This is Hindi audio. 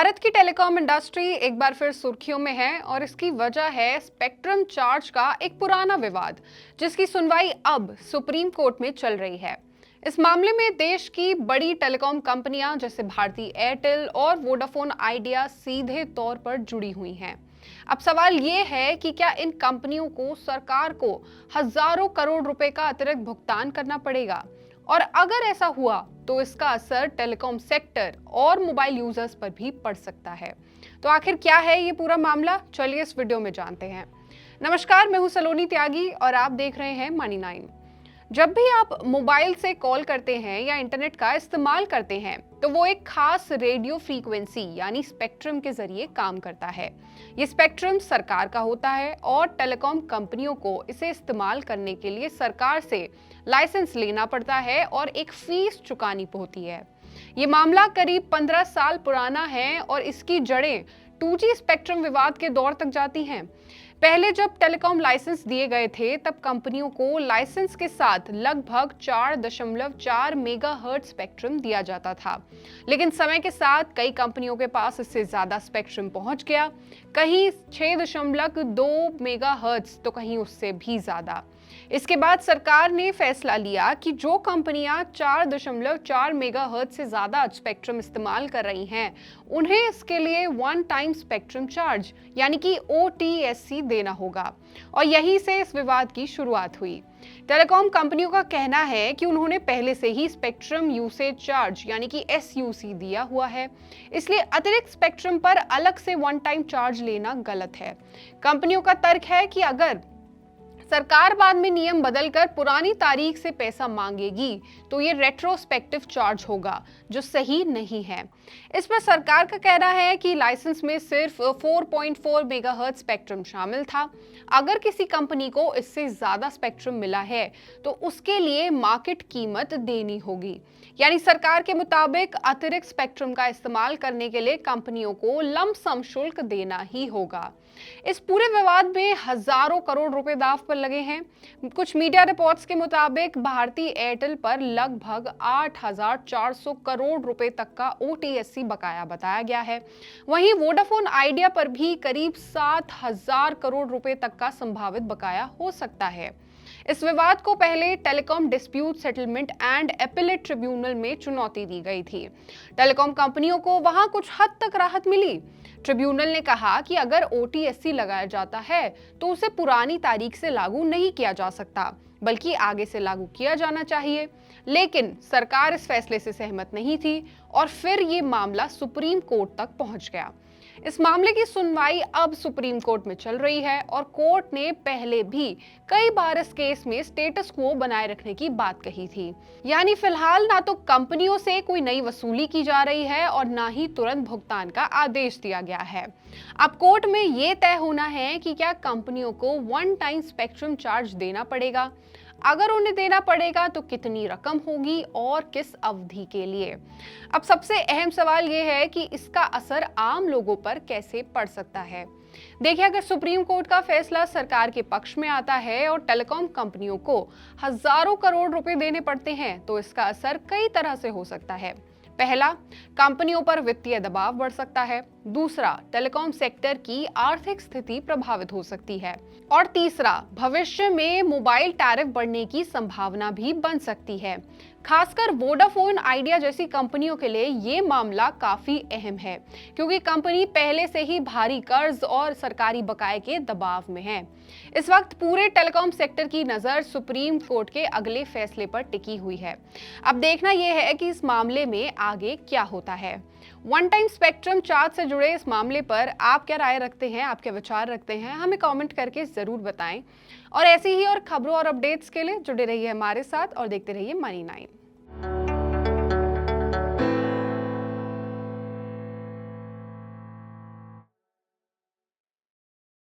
भारत की टेलीकॉम इंडस्ट्री एक बार फिर सुर्खियों में है और इसकी वजह है स्पेक्ट्रम चार्ज का एक पुराना विवाद, जिसकी सुनवाई अब सुप्रीम कोर्ट में चल रही है। इस मामले में देश की बड़ी टेलीकॉम कंपनियां जैसे भारती एयरटेल और वोडाफोन आइडिया सीधे तौर पर जुड़ी हुई हैं। अब सवाल ये है कि क्या इन कंपनियों को सरकार को हजारों करोड़ रुपए का अतिरिक्त भुगतान करना पड़ेगा, और अगर ऐसा हुआ तो इसका असर टेलीकॉम सेक्टर और मोबाइल यूजर्स पर भी पड़ सकता है। तो आखिर क्या है ये पूरा मामला, चलिए इस वीडियो में जानते हैं। नमस्कार, मैं हूं सलोनी त्यागी और आप देख रहे हैं मनी 9। जब भी आप मोबाइल से कॉल करते हैं या इंटरनेट का इस्तेमाल करते हैं तो वो एक खास रेडियो फ्रीक्वेंसी यानी स्पेक्ट्रम के जरिए काम करता है। ये स्पेक्ट्रम सरकार का होता है और टेलीकॉम कंपनियों को इसे इस्तेमाल करने के लिए सरकार से लाइसेंस लेना पड़ता है और एक फीस चुकानी होती है। ये मामला करीब 15 साल पुराना है और इसकी जड़ें 2G स्पेक्ट्रम विवाद के दौर तक जाती हैं। पहले जब टेलीकॉम लाइसेंस दिए गए थे तब कंपनियों को लाइसेंस के साथ लगभग 4.4 मेगाहर्ट्ज स्पेक्ट्रम दिया जाता था, लेकिन समय के साथ कई कंपनियों के पास इससे ज्यादा स्पेक्ट्रम पहुंच गया, कहीं 6.2 मेगाहर्ट्ज तो कहीं उससे भी ज्यादा। इसके बाद सरकार ने फैसला लिया कि जो कंपनियां 4.4 मेगाहर्ट्ज से ज्यादा स्पेक्ट्रम इस्तेमाल कर रही हैं, उन्हें इसके लिए वन टाइम स्पेक्ट्रम चार्ज यानी कि OTSC देना होगा, और यहीं से इस विवाद की शुरुआत हुई। टेलीकॉम कंपनियों का कहना है कि उन्होंने पहले से ही स्पेक्ट्रम यूसेज चार्ज यानी कि SUC दिया हुआ है, इसलिए अतिरिक्त स्पेक्ट्रम पर अलग से वन टाइम चार्ज लेना गलत है। कंपनियों का तर्क है कि अगर सरकार बाद में नियम बदलकर पुरानी तारीख से पैसा मांगेगी तो ये रेट्रोस्पेक्टिव चार्ज होगा, जो सही नहीं है। इस पर सरकार का कहना है कि लाइसेंस में सिर्फ 4.4 मेगाहर्ट्ज स्पेक्ट्रम शामिल था। अगर किसी कंपनी को इससे ज्यादा स्पेक्ट्रम मिला है तो उसके लिए मार्केट कीमत देनी होगी, यानी सरकार के मुताबिक अतिरिक्त स्पेक्ट्रम का इस्तेमाल करने के लिए कंपनियों को लमसम शुल्क देना ही होगा। इस पूरे विवाद में हजारों करोड़ रुपए दांव पर लगे हैं। कुछ मीडिया रिपोर्ट्स के मुताबिक भारती एयरटेल पर लगभग 8,400 करोड़ रुपए तक का OTSC बकाया बताया गया है। वहीं वोडाफोन आइडिया पर भी करीब 7,000 करोड़ रुपए तक का संभावित बकाया हो सकता है। इस विवाद को पहले telecom dispute settlement and appellate tribunal में चुनौती दी गई थी। टेलीकॉम कंपनियों को वहां कुछ हद तक राहत मिली। ट्रिब्यूनल ने कहा कि अगर OTSC लगाया जाता है तो उसे पुरानी तारीख से लागू नहीं किया जा सकता, बल्कि आगे से लागू किया जाना चाहिए। लेकिन सरकार इस फैसले से सहमत नहीं थी और फिर ये मामला सुप्रीम कोर्ट तक पहुंच गया। इस मामले की सुनवाई अब सुप्रीम कोर्ट में चल रही है और कोर्ट ने पहले भी कई बार इस केस में स्टेटस क्वो बनाए रखने की बात कही थी, यानी फिलहाल ना तो कंपनियों से कोई नई वसूली की जा रही है और ना ही तुरंत भुगतान का आदेश दिया गया है। अब कोर्ट में यह तय होना है कि क्या कंपनियों को वन टाइम स्पेक्ट्रम चार्ज देना पड़ेगा, अगर उन्हें देना पड़ेगा तो कितनी रकम होगी और किस अवधि के लिए। अब सबसे अहम सवाल यह है कि इसका असर आम लोगों पर कैसे पड़ सकता है। देखिए, अगर सुप्रीम कोर्ट का फैसला सरकार के पक्ष में आता है और टेलीकॉम कंपनियों को हजारों करोड़ रुपए देने पड़ते हैं तो इसका असर कई तरह से हो सकता है। पहला, कंपनियों पर वित्तीय दबाव बढ़ सकता है। दूसरा, टेलीकॉम सेक्टर की आर्थिक स्थिति प्रभावित हो सकती है। और तीसरा, भविष्य में मोबाइल टैरिफ बढ़ने की संभावना भी बन सकती है। खासकर वोडाफोन आइडिया जैसी कंपनियों के लिए ये मामला काफी अहम है, क्योंकि कंपनी पहले से ही भारी कर्ज और सरकारी बकाये के दबाव में है। इस वक्त पूरे टेलीकॉम सेक्टर की नजर सुप्रीम कोर्ट के अगले फैसले पर टिकी हुई है। अब देखना यह है कि इस मामले में आगे क्या होता है। वन टाइम स्पेक्ट्रम चार्ज से जुड़े इस मामले पर आप क्या राय रखते हैं, आपके विचार रखते हैं, हमें कमेंट करके जरूर बताएं। और ऐसी ही और खबरों और अपडेट्स के लिए जुड़े रहिए हमारे साथ और देखते रहिए मनी 9।